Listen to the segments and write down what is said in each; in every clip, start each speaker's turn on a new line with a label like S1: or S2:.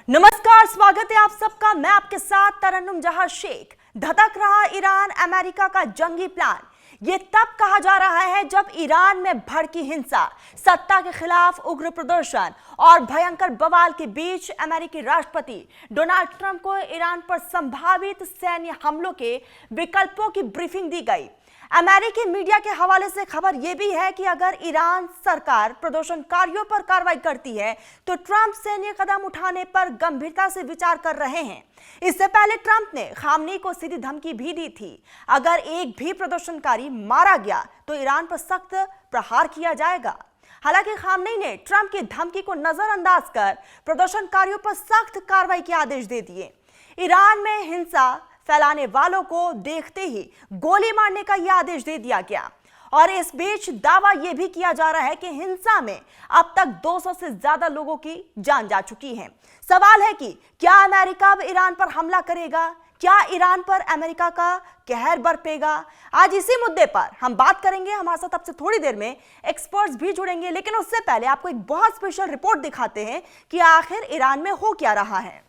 S1: नमस्कार, स्वागत है आप सबका। मैं आपके साथ तरन्नुम जहां शेख। धधक रहा ईरान अमेरिका का जंगी प्लान। ये तब कहा जा रहा है जब ईरान में भड़की हिंसा, सत्ता के खिलाफ उग्र प्रदर्शन और भयंकर बवाल के बीच अमेरिकी राष्ट्रपति डोनाल्ड ट्रंप को ईरान पर संभावित सैन्य हमलों के विकल्पों की ब्रीफिंग दी गई। अमेरिकी मीडिया के हवाले से खबर यह भी है कि अगर ईरान सरकार प्रदर्शनकारियों पर कार्रवाई करती है तो ट्रंप सैन्य कदम उठाने पर गंभीरता से विचार कर रहे हैं। इससे पहले ट्रंप ने खामनेई को सीधी धमकी भी दी थी, अगर एक भी प्रदर्शनकारी मारा गया तो ईरान पर सख्त प्रहार किया जाएगा। हालांकि खामनेई ने ट्रंप की धमकी को नजरअंदाज कर प्रदर्शनकारियों पर सख्त कार्रवाई के आदेश दे दिए। ईरान में हिंसा फैलाने वालों को देखते ही गोली मारने का यह आदेश दे दिया गया। और इस बीच दावा यह भी किया जा रहा है कि हिंसा में अब तक 200 से ज्यादा लोगों की जान जा चुकी है। सवाल है कि क्या अमेरिका अब ईरान पर हमला करेगा? क्या ईरान पर अमेरिका का कहर बरपेगा? आज इसी मुद्दे पर हम बात करेंगे। हमारे साथ अब से थोड़ी देर में एक्सपर्ट्स भी जुड़ेंगे, लेकिन उससे पहले आपको एक बहुत स्पेशल रिपोर्ट दिखाते हैं कि आखिर ईरान में हो क्या रहा है।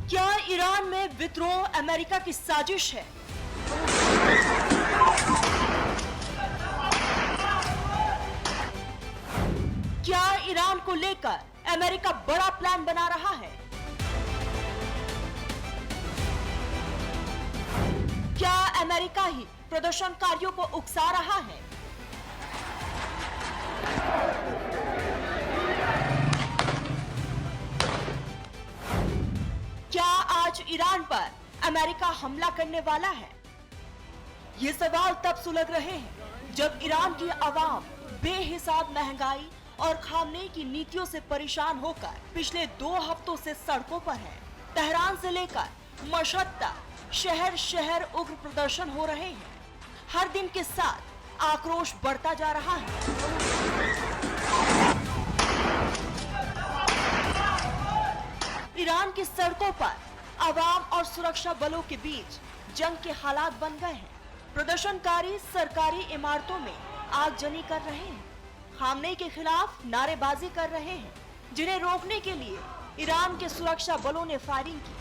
S1: क्या ईरान में विद्रोह अमेरिका की साजिश है? क्या ईरान को लेकर अमेरिका बड़ा प्लान बना रहा है? क्या अमेरिका ही प्रदर्शनकारियों को उकसा रहा है? क्या आज ईरान पर अमेरिका हमला करने वाला है? ये सवाल तब सुलग रहे हैं जब ईरान की आवाम बेहिसाब महंगाई और खामनेई की नीतियों से परेशान होकर पिछले 2 हफ्तों से सड़कों पर है। तेहरान से लेकर मशहद तक शहर शहर उग्र प्रदर्शन हो रहे हैं। हर दिन के साथ आक्रोश बढ़ता जा रहा है। ईरान की सड़कों पर आवाम और सुरक्षा बलों के बीच जंग के हालात बन गए हैं। प्रदर्शनकारी सरकारी इमारतों में आगजनी कर रहे हैं, खामनेई के खिलाफ नारेबाजी कर रहे हैं, जिन्हें रोकने के लिए ईरान के सुरक्षा बलों ने फायरिंग की।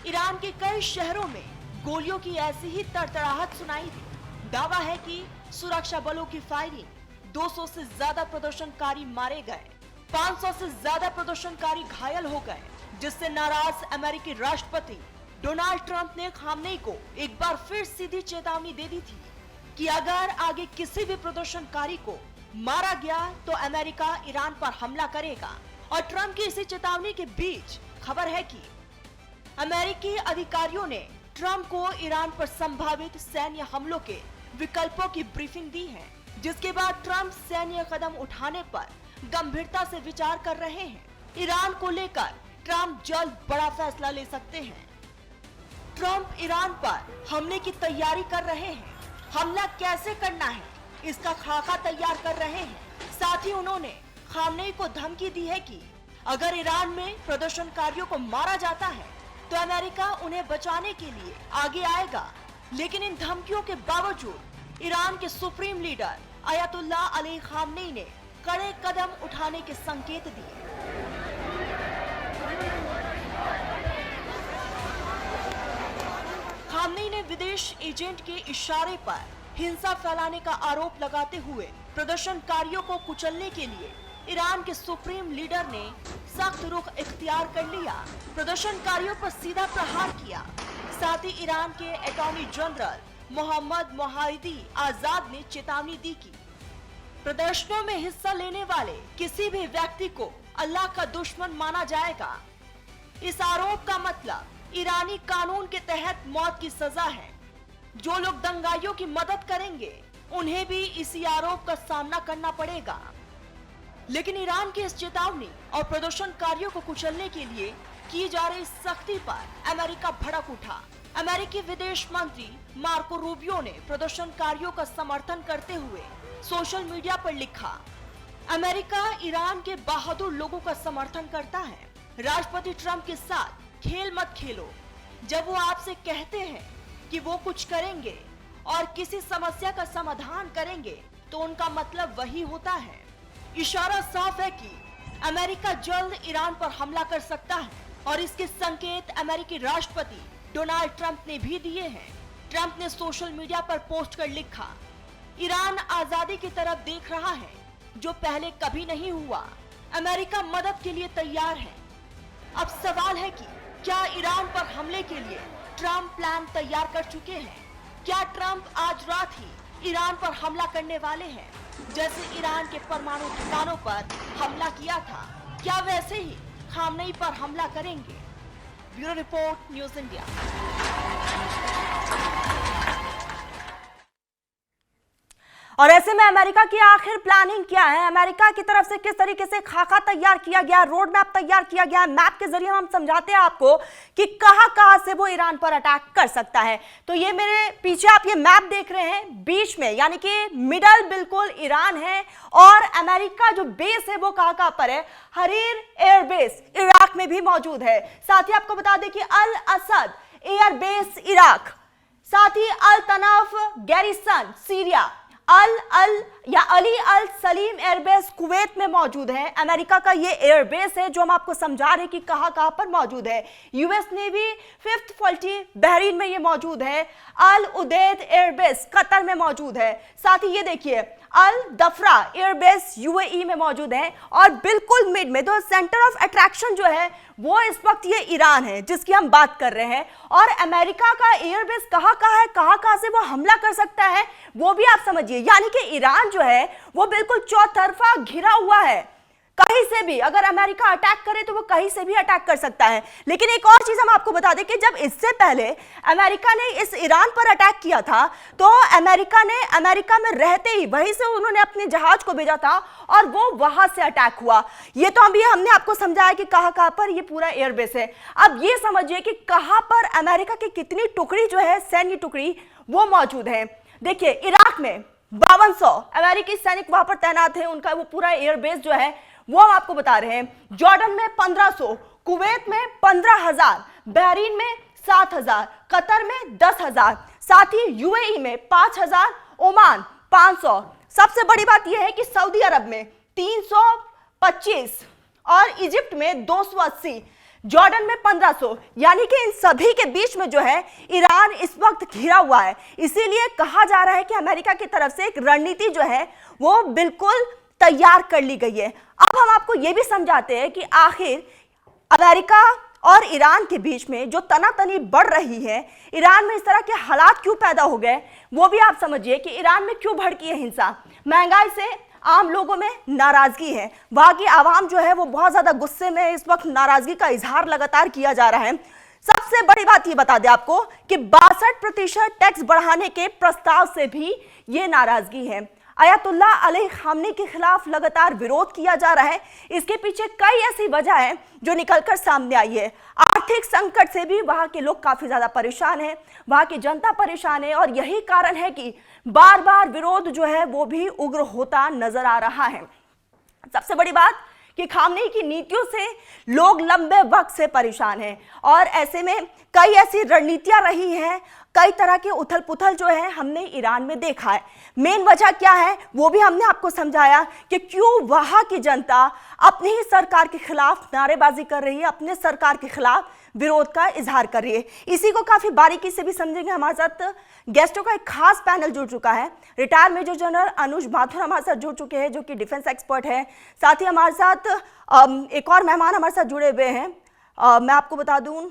S1: ईरान के कई शहरों में गोलियों की ऐसी ही तड़तड़ाहट सुनाई दी। दावा है कि सुरक्षा बलों की फायरिंग 200 से ज्यादा प्रदर्शनकारी मारे गए, 500 से ज्यादा प्रदर्शनकारी घायल हो गए, जिससे नाराज अमेरिकी राष्ट्रपति डोनाल्ड ट्रंप ने खामनेई को एक बार फिर सीधी चेतावनी दे दी थी कि अगर आगे किसी भी प्रदर्शनकारी को मारा गया तो अमेरिका ईरान पर हमला करेगा। और ट्रंप की इसी चेतावनी के बीच खबर है कि अमेरिकी अधिकारियों ने ट्रंप को ईरान पर संभावित सैन्य हमलों के विकल्पों की ब्रीफिंग दी है, जिसके बाद ट्रंप सैन्य कदम उठाने पर गंभीरता से विचार कर रहे हैं। ईरान को लेकर ट्रंप जल्द बड़ा फैसला ले सकते हैं। ट्रंप ईरान पर हमले की तैयारी कर रहे हैं। हमला कैसे करना है इसका खाका तैयार कर रहे हैं। साथ ही उन्होंने खामनेई को धमकी दी है कि अगर ईरान में प्रदर्शनकारियों को मारा जाता है तो अमेरिका उन्हें बचाने के लिए आगे आएगा। लेकिन इन धमकियों के बावजूद ईरान के supreme leader Ayatollah Ali Khamenei ने कड़े कदम उठाने के संकेत दिए। खामनेई ने विदेश एजेंट के इशारे पर हिंसा फैलाने का आरोप लगाते हुए प्रदर्शनकारियों को कुचलने के लिए ईरान के सुप्रीम लीडर ने सख्त रुख इख्तियार कर लिया, प्रदर्शनकारियों पर सीधा प्रहार किया। साथ ही ईरान के अटॉर्नी जनरल मोहम्मद मोहाइदी आजाद ने चेतावनी दी कि प्रदर्शनों में हिस्सा लेने वाले किसी भी व्यक्ति को अल्लाह का दुश्मन माना जाएगा। इस आरोप का मतलब ईरानी कानून के तहत मौत की सजा है। जो लोग दंगाइयों की मदद करेंगे उन्हें भी इसी आरोप का सामना करना पड़ेगा। लेकिन ईरान की इस चेतावनी और प्रदर्शनकारियों को कुचलने के लिए की जा रही सख्ती पर अमेरिका भड़क उठा। अमेरिकी विदेश मंत्री मार्को रूबियो ने प्रदर्शनकारियों का समर्थन करते हुए सोशल मीडिया पर लिखा, अमेरिका ईरान के बहादुर लोगों का समर्थन करता है। राष्ट्रपति ट्रंप के साथ खेल मत खेलो। जब वो आपसे कहते हैं कि वो कुछ करेंगे और किसी समस्या का समाधान करेंगे तो उनका मतलब वही होता है। इशारा साफ है कि अमेरिका जल्द ईरान पर हमला कर सकता है और इसके संकेत अमेरिकी राष्ट्रपति डोनाल्ड ट्रंप ने भी दिए हैं। ट्रंप ने सोशल मीडिया पर पोस्ट कर लिखा, ईरान आजादी की तरफ देख रहा है जो पहले कभी नहीं हुआ। अमेरिका मदद के लिए तैयार है। अब सवाल है कि क्या ईरान पर हमले के लिए ट्रंप प्लान तैयार कर चुके हैं? क्या ट्रंप आज रात ही ईरान पर हमला करने वाले हैं, जैसे ईरान के परमाणु ठिकानों पर हमला किया था? क्या वैसे ही खामनेई पर हमला करेंगे? Bureau report, news India. और ऐसे में अमेरिका की आखिर प्लानिंग क्या है? अमेरिका की तरफ से किस तरीके से खाका तैयार किया गया, रोड मैप तैयार किया गया? मैप के जरिए हम समझाते हैं आपको कि कहां से वो ईरान पर अटैक कर सकता है। तो ये मेरे पीछे आप ये मैप देख रहे हैं, बीच में यानी कि मिडल बिल्कुल ईरान है और अमेरिका जो बेस है वो कहां पर है? हरीर एयर बेस इराक में भी मौजूद है। साथ ही आपको बता दें कि अल असद एयर बेस इराक, साथ ही अल तनफ गैरिसन सीरिया, अली अल सलीम एयरबेस कुवैत में मौजूद है। अमेरिका का ये एयरबेस है जो हम आपको समझा रहे हैं कि कहां पर मौजूद है। US navy 5th fleet Bahrain में ये मौजूद है। अल उदैद एयरबेस कतर में मौजूद है। साथ ही ये देखिए अल दफरा एयरबेस यूएई में मौजूद है और बिल्कुल मिड में तो सेंटर ऑफ अट्रैक्शन जो है वो इस वक्त ये ईरान है जिसकी हम बात कर रहे हैं। और अमेरिका का एयरबेस कहां है, कहां से वो हमला कर सकता है वो भी आप समझिए। यानी कि ईरान जो है वो बिल्कुल चौतरफा घिरा हुआ है। कहीं से भी अगर अमेरिका अटैक करे तो वो कहीं से भी अटैक कर सकता है। लेकिन एक और चीज हम आपको बता दें कि जब इससे पहले अमेरिका ने इस ईरान पर अटैक किया था तो अमेरिका में रहते ही वहीं से उन्होंने अपने जहाज को भेजा था और वो वहां से अटैक हुआ। ये तो हमने आपको समझाया कि कहां पर ये पूरा एयरबेस है। अब ये समझिए कि कहां पर अमेरिका की कितनी टुकड़ी जो है, सैन्य टुकड़ी, वो मौजूद है। देखिए इराक में 5200 अमेरिकी सैनिक वहां पर तैनात है, उनका वो पूरा एयरबेस जो है वो हम आपको बता रहे हैं। जॉर्डन में 1500, कुवैत में 15,000, बहरीन में 7,000, कतर में 10,000, साथ ही यूएई में 5,000, ओमान 500। सबसे बड़ी बात यह है कि सऊदी अरब में 325 और इजिप्ट में 280, जॉर्डन में 1500। यानी कि इन सभी के बीच में जो है ईरान इस वक्त घिरा हुआ है। इसीलिए कहा जा रहा है कि अमेरिका की तरफ से एक रणनीति जो है वो बिल्कुल तैयार कर ली गई है। अब हम आपको यह भी समझाते हैं कि आखिर अमेरिका और ईरान के बीच में जो तनातनी बढ़ रही है, ईरान में इस तरह के हालात क्यों पैदा हो गए, वो भी आप समझिए कि ईरान में क्यों भड़की है हिंसा। महंगाई से आम लोगों में नाराजगी है, वहां की आवाम जो है वो बहुत ज्यादा गुस्से में, इस वक्त नाराजगी का इजहार लगातार किया जा रहा है। सबसे बड़ी बात ये बता दें आपको कि 62% टैक्स बढ़ाने के प्रस्ताव से भी ये नाराजगी है। अयतुल्लाह अली खामनी के खिलाफ लगातार विरोध किया जा रहा है। इसके पीछे कई ऐसी वजह है जो निकलकर सामने आई है। आर्थिक संकट से भी वहां के लोग काफी ज्यादा परेशान हैं, वहां की जनता परेशान है और यही कारण है कि बार बार विरोध जो है वो भी उग्र होता नजर आ रहा है। सबसे बड़ी बात कि खामनेई की नीतियों से लोग लंबे वक्त से परेशान हैं और ऐसे में कई ऐसी रणनीतियां रही हैं, कई तरह के उथल पुथल जो है हमने ईरान में देखा है। मेन वजह क्या है वो भी हमने आपको समझाया कि क्यों वहां की जनता अपनी ही सरकार के खिलाफ नारेबाजी कर रही है, अपने सरकार के खिलाफ विरोध का इजहार कर रही है। इसी को काफी बारीकी से भी समझेंगे। हमारे साथ गेस्टों का एक खास पैनल जुड़ चुका है। रिटायर्ड मेजर जनरल अनुज माथुर हमारे साथ जुड़ चुके हैं जो कि डिफेंस एक्सपर्ट है। साथ ही हमारे साथ एक और मेहमान हमारे साथ जुड़े हुए हैं। मैं आपको बता दूं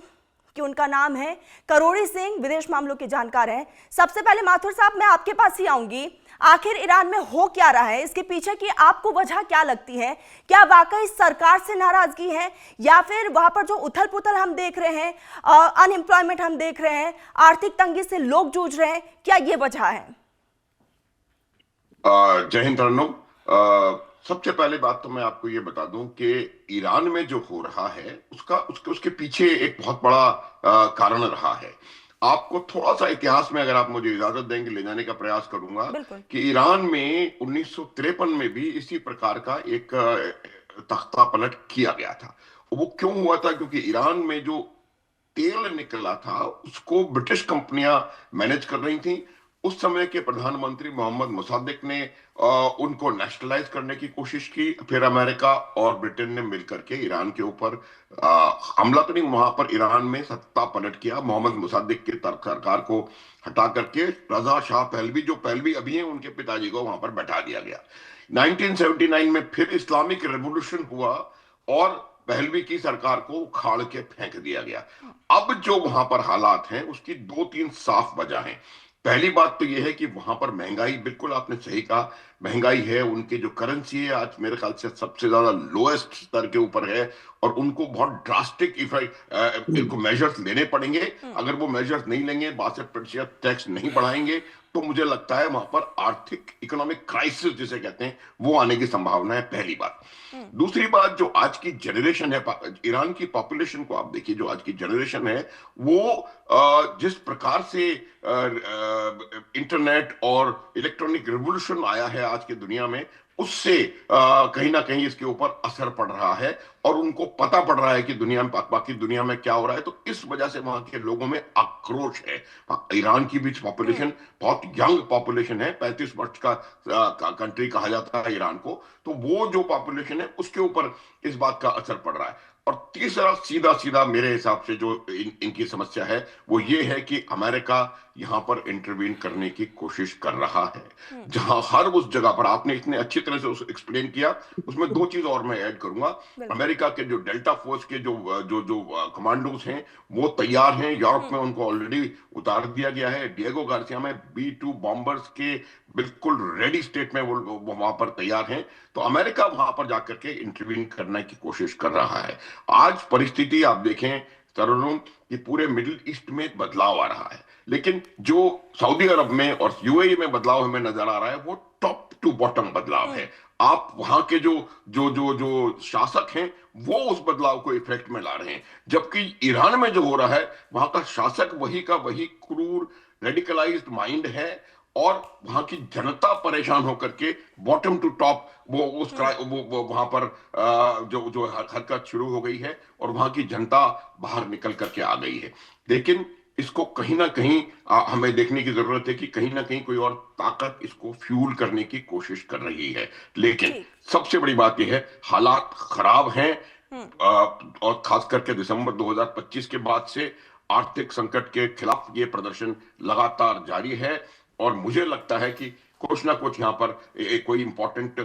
S1: कि उनका नाम है करोड़ी सिंह, विदेश मामलों के जानकार हैं। सबसे पहले माथुर साहब मैं आपके पास ही आऊंगी। आखिर ईरान में हो क्या रहा है, इसके पीछे की आपको वजह क्या लगती है? क्या वाकई सरकार से नाराजगी है या फिर वहां पर जो उथल पुथल हम देख रहे हैं, अनएम्प्लॉयमेंट हम देख रहे हैं, आर्थिक तंगी से लोग जूझ रहे हैं, क्या ये वजह है?
S2: जय हिंद तरन्नुम। सबसे पहले बात तो मैं आपको ये बता दूं कि ईरान में जो हो रहा है उसके पीछे एक बहुत बड़ा कारण रहा है आपको थोड़ा सा इतिहास में, अगर आप मुझे इजाजत देंगे, ले जाने का प्रयास करूंगा
S1: बिल्कुल।
S2: कि ईरान में 1953 में भी इसी प्रकार का एक तख्ता पलट किया गया था। वो क्यों हुआ था? क्योंकि ईरान में जो तेल निकला था उसको ब्रिटिश कंपनियां मैनेज कर रही थी। उस समय के प्रधानमंत्री मोहम्मद मुसाद्दिक ने उनको नेशनलाइज करने की कोशिश की। फिर अमेरिका और ब्रिटेन ने मिलकर के ईरान के ऊपर हमला तो नहीं, वहां पर ईरान में सत्ता पलट किया। मोहम्मद मुसाद्दिक की सरकार को हटा करके रजा शाह पहलवी, जो पहलवी अभी हैं, उनके पिताजी को वहां पर बैठा दिया गया। 1979 में फिर इस्लामिक रेवोल्यूशन हुआ और पहलवी की सरकार को उखाड़ के फेंक दिया गया। अब जो वहां पर हालात हैं उसकी दो तीन साफ वजह हैं। पहली बात तो यह है कि वहां पर महंगाई, बिल्कुल आपने सही कहा, महंगाई है। उनके जो करेंसी है आज मेरे ख्याल से सबसे ज्यादा लोएस्ट स्तर के ऊपर है, और उनको बहुत ड्रास्टिक इफेक्ट, इनको मेजर्स लेने पड़ेंगे। अगर वो मेजर्स नहीं लेंगे, 62% टैक्स नहीं बढ़ाएंगे, तो मुझे लगता है वहां पर आर्थिक इकोनॉमिक क्राइसिस जिसे कहते हैं वो आने की संभावना है। पहली बात। दूसरी बात, जो आज की जनरेशन है, ईरान की पॉपुलेशन को आप देखिए, जो आज की जनरेशन है वो जिस प्रकार से इंटरनेट और इलेक्ट्रॉनिक रिवॉल्यूशन आया है आज की दुनिया में, उससे कहीं ना कहीं इसके ऊपर असर पड़ रहा है, और उनको पता पड़ रहा है कि दुनिया में, बाकी दुनिया में क्या हो रहा है। तो इस वजह से वहां के लोगों में आक्रोश है। ईरान की भी पॉपुलेशन बहुत यंग पॉपुलेशन है, 35 वर्ष का कंट्री कहा जाता है ईरान को। तो वो जो पॉपुलेशन है उसके ऊपर इस बात का असर पड़ रहा है। और तीसरा, सीधा सीधा मेरे हिसाब से जो इनकी समस्या है वो ये है कि अमेरिका यहां पर इंटरवीन करने की कोशिश कर रहा है। जहां हर उस जगह पर, आपने इतने अच्छी तरह से एक्सप्लेन किया, उसमें दो चीज और मैं ऐड करूंगा। अमेरिका के जो डेल्टा फोर्स के जो जो जो कमांडोज हैं वो तैयार हैं। यूरोप में उनको ऑलरेडी उतार दिया गया है। डिएगो गार्सिया में B-2 बॉम्बर्स के बिल्कुल रेडी स्टेट में वो वहां पर तैयार हैं। तो अमेरिका वहां पर जाकर के इंटरवीन करने की कोशिश कर रहा है। आज परिस्थिति आप देखें तरुण, कि पूरे मिडिल ईस्ट में बदलाव आ रहा है, लेकिन जो सऊदी अरब में और यूएई में बदलाव हमें नजर आ रहा है वो टॉप टू बॉटम बदलाव है। आप वहां के जो जो जो जो शासक हैं वो उस बदलाव को इफेक्ट में ला रहे हैं, जबकि ईरान में जो हो रहा है वहां का शासक वही का वही क्रूर रेडिकलाइज्ड माइंड है, और वहां की जनता परेशान होकर के बॉटम टू टॉप वो वहां पर जो जो हरकत शुरू हो गई है, और वहां की जनता बाहर निकल करके आ गई है। लेकिन इसको कहीं ना कहीं हमें देखने की जरूरत है कि कहीं ना कहीं कोई और ताकत इसको फ्यूल करने की कोशिश कर रही है। लेकिन सबसे बड़ी बात यह है, हालात खराब हैं, और खास करके दिसंबर 2025 के बाद से आर्थिक संकट के खिलाफ ये प्रदर्शन लगातार जारी है, और मुझे लगता है कि कुछ ना कुछ यहाँ पर कोई इंपॉर्टेंट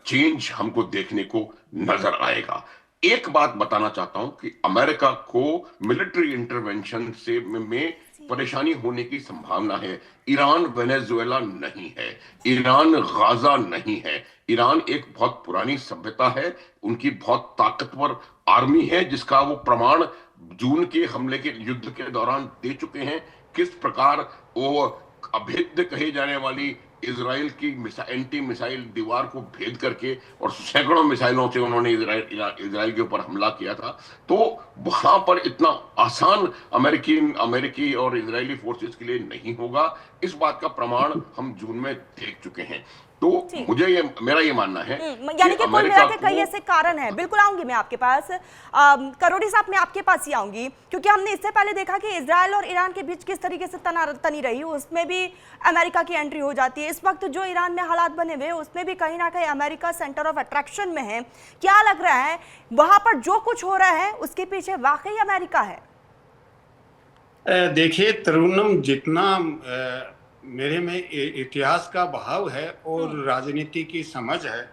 S2: चेंज हमको देखने को नजर आएगा। एक बात बताना चाहता हूं कि अमेरिका को मिलिट्री इंटरवेंशन से में परेशानी होने की संभावना है। ईरान वेनेजुएला नहीं है, ईरान गाजा नहीं है। ईरान एक बहुत पुरानी सभ्यता है, उनकी बहुत ताकतवर आर्मी है, जिसका वो प्रमाण जून के हमले के युद्ध के दौरान दे चुके हैं। किस प्रकार वो अभेद्य कही जाने वाली इजराइल की एंटी मिसाइल दीवार को भेद करके और सैकड़ों मिसाइलों से उन्होंने इजराइल के ऊपर हमला किया था। तो वहां पर इतना आसान अमेरिकी और इजरायली फोर्सेस के लिए नहीं होगा। इस बात का प्रमाण हम जून में देख चुके हैं। तो मुझे मेरा ये मानना है
S1: यानी कि कुल मिला के कई ऐसे कारण हैं। बिल्कुल आऊंगी मैं आपके पास, करोड़ी साहब मैं आपके पास ही आऊंगी, क्योंकि हमने इससे पहले देखा कि इजराइल और ईरान के बीच किस तरीके से तनी रही, उसमें भी अमेरिका की एंट्री हो जाती है। इस वक्त जो ईरान में हालात बने हुए उसमें भी कहीं ना कहीं अमेरिका सेंटर ऑफ अट्रैक्शन में है। क्या लग रहा है वहां पर जो कुछ हो रहा है उसके पीछे वाकई अमेरिका है?
S3: देखिए तरुणम, जितना मेरे में इतिहास का भाव है और राजनीति की समझ है,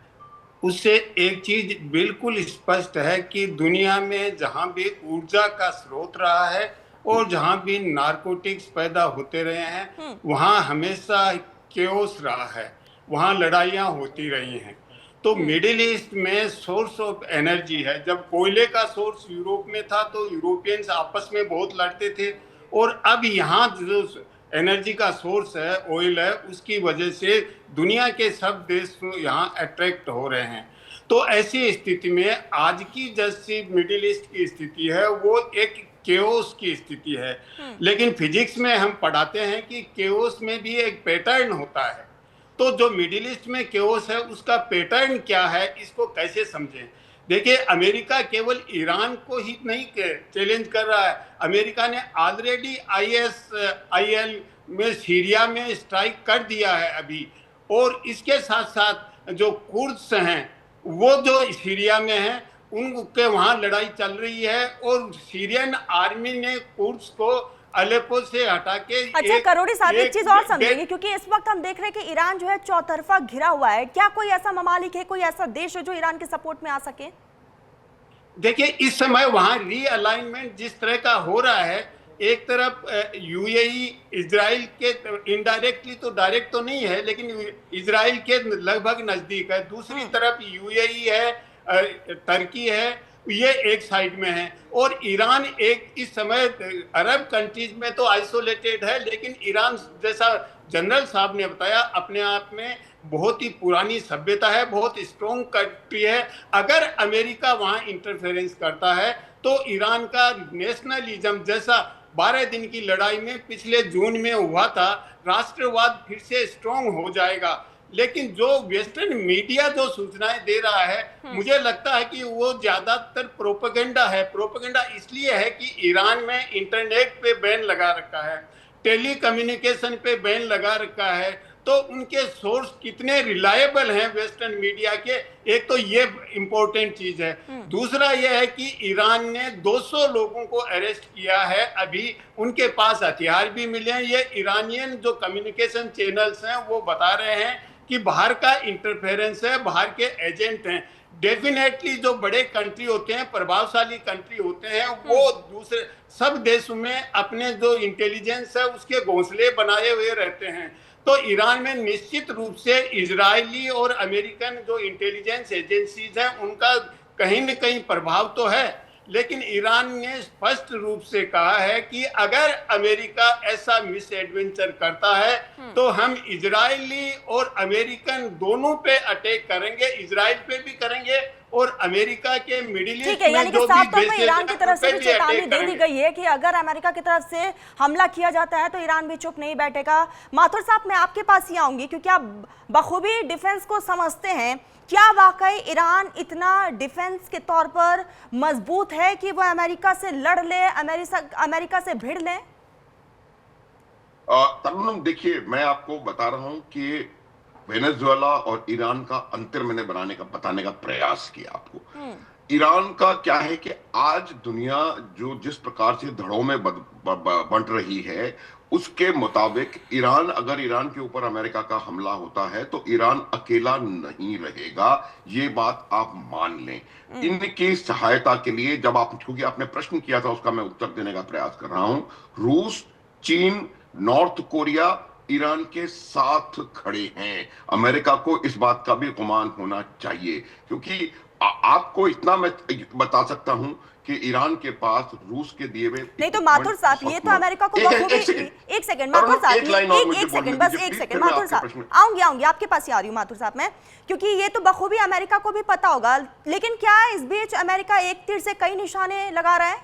S3: उससे एक चीज बिल्कुल स्पष्ट है कि दुनिया में जहां भी ऊर्जा का स्रोत रहा है और जहां भी नारकोटिक्स पैदा होते रहे हैं, वहां हमेशा केओस रहा है, वहां लड़ाइयां होती रही हैं। तो मिडिल ईस्ट में सोर्स ऑफ एनर्जी है। जब कोयले का सोर्स यूरोप में था तो यूरोपियंस आपस में बहुत लड़ते थे, और अब यहाँ जो एनर्जी का सोर्स है, ऑयल है, उसकी वजह से दुनिया के सब देश यहाँ अट्रैक्ट हो रहे हैं। तो ऐसी स्थिति में आज की जैसी मिडिल ईस्ट की स्थिति है वो एक केओस की स्थिति है। लेकिन फिजिक्स में हम पढ़ाते हैं कि केओस में भी एक पैटर्न होता है। तो जो मिडिल ईस्ट में केओस है उसका पैटर्न क्या है, इसको कैसे समझें। देखिए, अमेरिका केवल ईरान को ही नहीं चैलेंज कर रहा है, अमेरिका ने ऑलरेडी ISIL में सीरिया में स्ट्राइक कर दिया है अभी। और इसके साथ साथ जो कुर्द्स हैं वो जो सीरिया में हैं उनके वहाँ लड़ाई चल रही है, और सीरियन आर्मी ने कुर्द्स को अलेप्पो से हटा के
S1: अच्छा करोड़ी साहब, एक चीज और समझेंगे, क्योंकि इस वक्त हम देख रहे हैं कि ईरान जो है चौतरफा घिरा हुआ है। क्या कोई ऐसा ममालिक है, कोई ऐसा देश है जो ईरान के सपोर्ट में आ सके?
S3: देखिए, इस समय वहां रीअलाइनमेंट जिस तरह का हो रहा है, एक तरफ UAE इजराइल के इनडायरेक्टली, तो डायरेक्ट तो नहीं है लेकिन इजराइल के लगभग नजदीक है, दूसरी तरफ UAE है, टर्की है, ये एक साइड में है, और ईरान एक इस समय अरब कंट्रीज में तो आइसोलेटेड है, लेकिन ईरान जैसा जनरल साहब ने बताया अपने आप में बहुत ही पुरानी सभ्यता है, बहुत स्ट्रॉन्ग कंट्री है। अगर अमेरिका वहां इंटरफेरेंस करता है तो ईरान का नेशनलिज्म जैसा 12 दिन की लड़ाई में पिछले जून में हुआ था, राष्ट्रवाद फिर से स्ट्रॉन्ग हो जाएगा। लेकिन जो वेस्टर्न मीडिया जो सूचनाएं दे रहा है, मुझे लगता है कि वो ज्यादातर प्रोपेगेंडा है। प्रोपेगेंडा इसलिए है कि ईरान में इंटरनेट पे बैन लगा रखा है, टेली कम्युनिकेशन पे बैन लगा रखा है, तो उनके सोर्स कितने रिलायबल हैं वेस्टर्न मीडिया के, एक तो ये इंपॉर्टेंट चीज है। दूसरा ये है कि ईरान ने 200 लोगों को अरेस्ट किया है, अभी उनके पास हथियार भी मिले हैं। ये ईरानियन जो कम्युनिकेशन चैनल्स हैं वो बता रहे हैं कि बाहर का इंटरफेरेंस है, बाहर के एजेंट हैं। डेफिनेटली जो बड़े कंट्री होते हैं, प्रभावशाली कंट्री होते हैं, वो दूसरे सब देशों में अपने जो इंटेलिजेंस है उसके घोंसले बनाए हुए रहते हैं। तो ईरान में निश्चित रूप से इजरायली और अमेरिकन जो इंटेलिजेंस एजेंसीज हैं उनका कहीं न कहीं प्रभाव तो है, लेकिन ईरान ने स्पष्ट रूप से कहा है कि अगर अमेरिका ऐसा मिस एडवेंचर करता है तो हम इजरायली और अमेरिकन दोनों पे अटैक करेंगे, इजराइल पे भी करेंगे और अमेरिका के मिडिल ईस्ट में
S1: यानी कि साफ तौर पर ईरान की तरफ से भी चेतावनी दे दी गई है कि अगर अमेरिका की तरफ से हमला किया जाता है तो ईरान भी चुप नहीं बैठेगा। माथुर साहब, मैं आपके पास ही आऊंगी क्योंकि आप बखूबी डिफेंस को समझते हैं। क्या वाकई ईरान इतना डिफेंस के तौर पर मजबूत है कि वो अमेरिका से लड़ ले, अमेरिका से भिड़ ले?
S2: तरन्नुम, देखिए, मैं आपको बता रहा हूं कि वेनेजुएला और ईरान का अंतर मैंने बताने का प्रयास किया आपको। ईरान का क्या है कि आज दुनिया जो जिस प्रकार से धड़ों में बंट रही है, उसके मुताबिक ईरान के ऊपर अमेरिका का हमला होता है तो ईरान अकेला नहीं रहेगा, ये बात आप मान लें। इनकी सहायता के लिए क्योंकि आपने प्रश्न किया था उसका मैं उत्तर देने का प्रयास कर रहा हूं। रूस, चीन, नॉर्थ कोरिया ईरान के साथ खड़े हैं। अमेरिका को इस बात का भी गुमान होना चाहिए, क्योंकि आपको इतना मैं बता सकता हूं कि ईरान के पास रूस के दिए हुए
S1: नहीं तो माथुर साहब, ये तो अमेरिका को एक सेकंड माथुर साहब, एक सेकंड, बस एक सेकंड माथुर साहब, आऊंगी आपके पास ही आ रही हूँ माथुर साहब मैं, क्योंकि ये तो बखूबी अमेरिका को भी पता होगा। लेकिन क्या इस बीच अमेरिका एक तीर से कई निशाने लगा रहा है,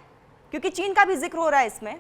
S1: क्योंकि चीन का भी जिक्र हो रहा है इसमें?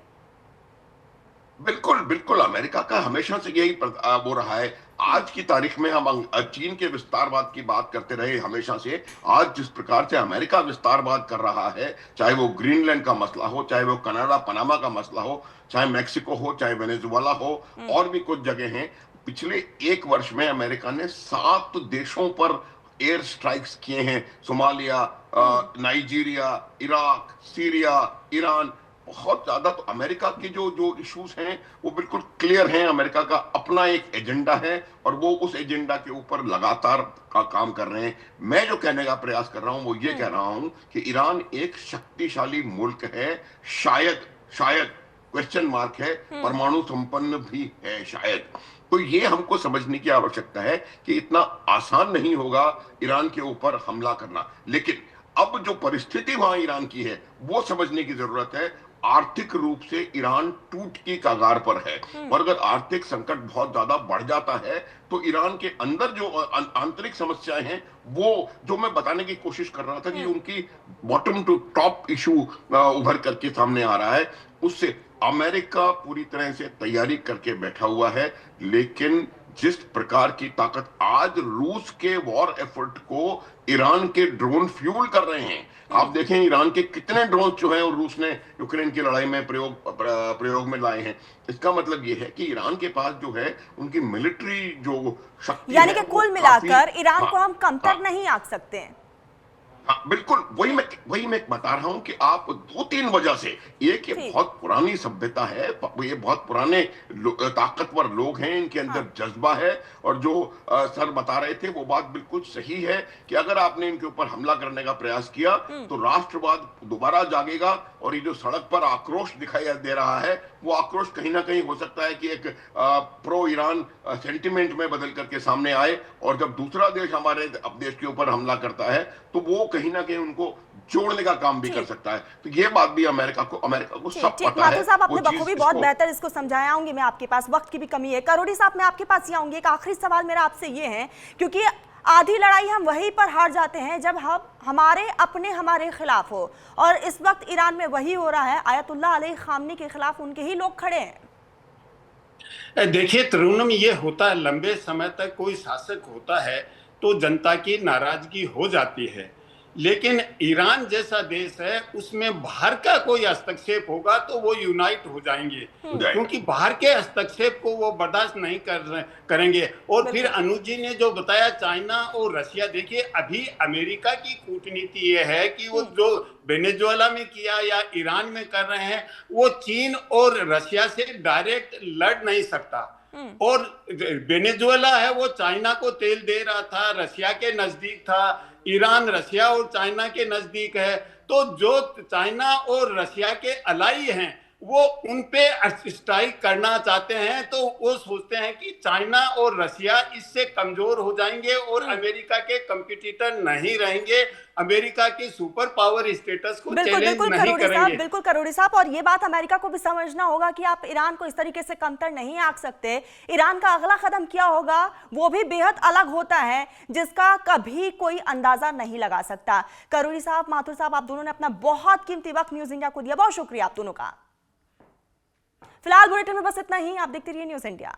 S2: बिल्कुल बिल्कुल, अमेरिका का हमेशा से यही वो रहा है। आज की तारीख में हम चीन के विस्तारवाद की बात करते रहे हमेशा से। आज जिस प्रकार से अमेरिका विस्तारवाद कर रहा है, चाहे वो ग्रीनलैंड का मसला हो, चाहे वो कनाडा पनामा का मसला हो, चाहे मैक्सिको हो, चाहे वेनेजुएला हो, और भी कुछ जगह हैं। पिछले 1 वर्ष में अमेरिका ने 7 देशों पर एयर स्ट्राइक्स किए हैं। Somalia, Nigeria, Iraq, Syria, Iran, बहुत ज्यादा। तो अमेरिका के जो इश्यूज हैं वो बिल्कुल क्लियर हैं। अमेरिका का अपना एक एजेंडा है और वो उस एजेंडा के ऊपर लगातार काम कर रहे हैं। मैं जो कहने का प्रयास कर रहा हूं वो ये कह रहा हूं कि ईरान एक शक्तिशाली मुल्क है, शायद क्वेश्चन मार्क है, परमाणु संपन्न भी है शायद। तो ये हमको समझने की आवश्यकता है कि इतना आसान नहीं होगा ईरान के ऊपर हमला करना। लेकिन अब जो परिस्थिति वहां ईरान की है वो समझने की जरूरत है। आर्थिक रूप से ईरान टूट की कगार पर है। और अगर आर्थिक संकट बहुत ज्यादा बढ़ जाता है तो ईरान के अंदर जो आंतरिक समस्याएं हैं, वो जो मैं बताने की कोशिश कर रहा था कि उनकी बॉटम टू टॉप इशू उभर करके सामने आ रहा है, उससे अमेरिका पूरी तरह से तैयारी करके बैठा हुआ है। लेकिन जिस प्रकार की ताकत आज रूस के वॉर एफर्ट को ईरान के ड्रोन फ्यूल कर रहे हैं, आप देखें ईरान के कितने ड्रोन जो हैं और रूस ने यूक्रेन की लड़ाई में प्रयोग में लाए हैं। इसका मतलब ये है कि ईरान के पास जो है उनकी मिलिट्री जो शक्ति
S1: यानी
S2: है
S1: कि
S2: वो
S1: कुल मिलाकर
S2: काफी-
S1: ईरान
S2: हाँ,
S1: को हम कमतर
S2: हाँ,
S1: नहीं आंक सकते हैं।
S2: हाँ, बिल्कुल वही मैं बता रहा हूं कि आप दो तीन वजह से, एक ये
S1: ठीक।
S2: बहुत पुरानी सभ्यता है, ये बहुत पुराने ताकतवर लोग हैं, इनके अंदर
S1: हाँ।
S2: जज्बा है। और जो सर बता रहे थे वो बात बिल्कुल सही है कि अगर आपने इनके ऊपर हमला करने का प्रयास किया तो राष्ट्रवाद दोबारा जागेगा और ये जो सड़क पर आक्रोश दिखाई दे रहा है वो आक्रोश कहीं ना कहीं हो सकता है कि एक प्रो ईरान सेंटिमेंट में बदल करके सामने आए। और जब दूसरा देश हमारे देश के ऊपर हमला करता है तो वो कहीं ना कहीं उनको जोड़ने का काम भी कर सकता है। तो ये बात भी अमेरिका को
S1: ठीक
S2: सब
S1: ठीक
S2: पता है।
S1: माथुर साहब, आपने
S2: वो चीज
S1: बखूबी बहुत
S2: इसको-
S1: बेहतर इसको समझाया। आऊंगी मैं आपके पास, वक्त की भी कमी है। करोड़ी साहब, मैं आपके पास ही आऊंगी। एक आखिरी सवाल मेरा आपसे ये है, क्योंकि आधी लड़ाई हम वहीं पर हार जाते हैं जब हम हमारे खिलाफ हो, और इस वक्त ईरान में वही हो रहा है। आयतुल्लाह अली खामनी के खिलाफ उनके ही लोग खड़े हैं।
S3: देखिए तरुणम, ये होता है, लंबे समय तक कोई शासक होता है तो जनता की नाराजगी हो जाती है, लेकिन ईरान जैसा देश है उसमें बाहर का कोई हस्तक्षेप होगा तो वो यूनाइट हो जाएंगे, क्योंकि बाहर के हस्तक्षेप को वो बर्दाश्त नहीं करेंगे। और फिर अनुज जी ने जो बताया चाइना और रशिया, देखिए अभी अमेरिका की कूटनीति ये है कि वो जो वेनेजुएला में किया या ईरान में कर रहे हैं, वो चीन और रशिया से डायरेक्ट लड़ नहीं सकता। और वेनेजुएला है वो चाइना को तेल दे रहा था, रशिया के नजदीक था, ईरान रशिया और चाइना के नजदीक है। तो जो चाइना और रशिया के अलाई हैं वो उन पे स्ट्राइक करना चाहते हैं, तो वो सोचते हैं कि चाइना और रशिया इससे कमजोर हो जाएंगे और अमेरिका के कंपटीटर नहीं रहेंगे, अमेरिका के सुपर पावर स्टेटस को चैलेंज नहीं करेंगे।
S1: बिल्कुल करोड़ी साहब, और ये बात अमेरिका को भी समझना होगा कि आप ईरान को इस तरीके से कमतर नहीं आंक सकते। ईरान का अगला कदम क्या होगा वो भी बेहद अलग होता है, जिसका कभी कोई अंदाजा नहीं लगा सकता। करोड़ी साहब, माथुर साहब, आप दोनों ने अपना बहुत कीमती वक्त न्यूज इंडिया को दिया, बहुत शुक्रिया आप दोनों का। फिलहाल बुलेटिन में बस इतना ही। आप देखते रहिए न्यूज इंडिया।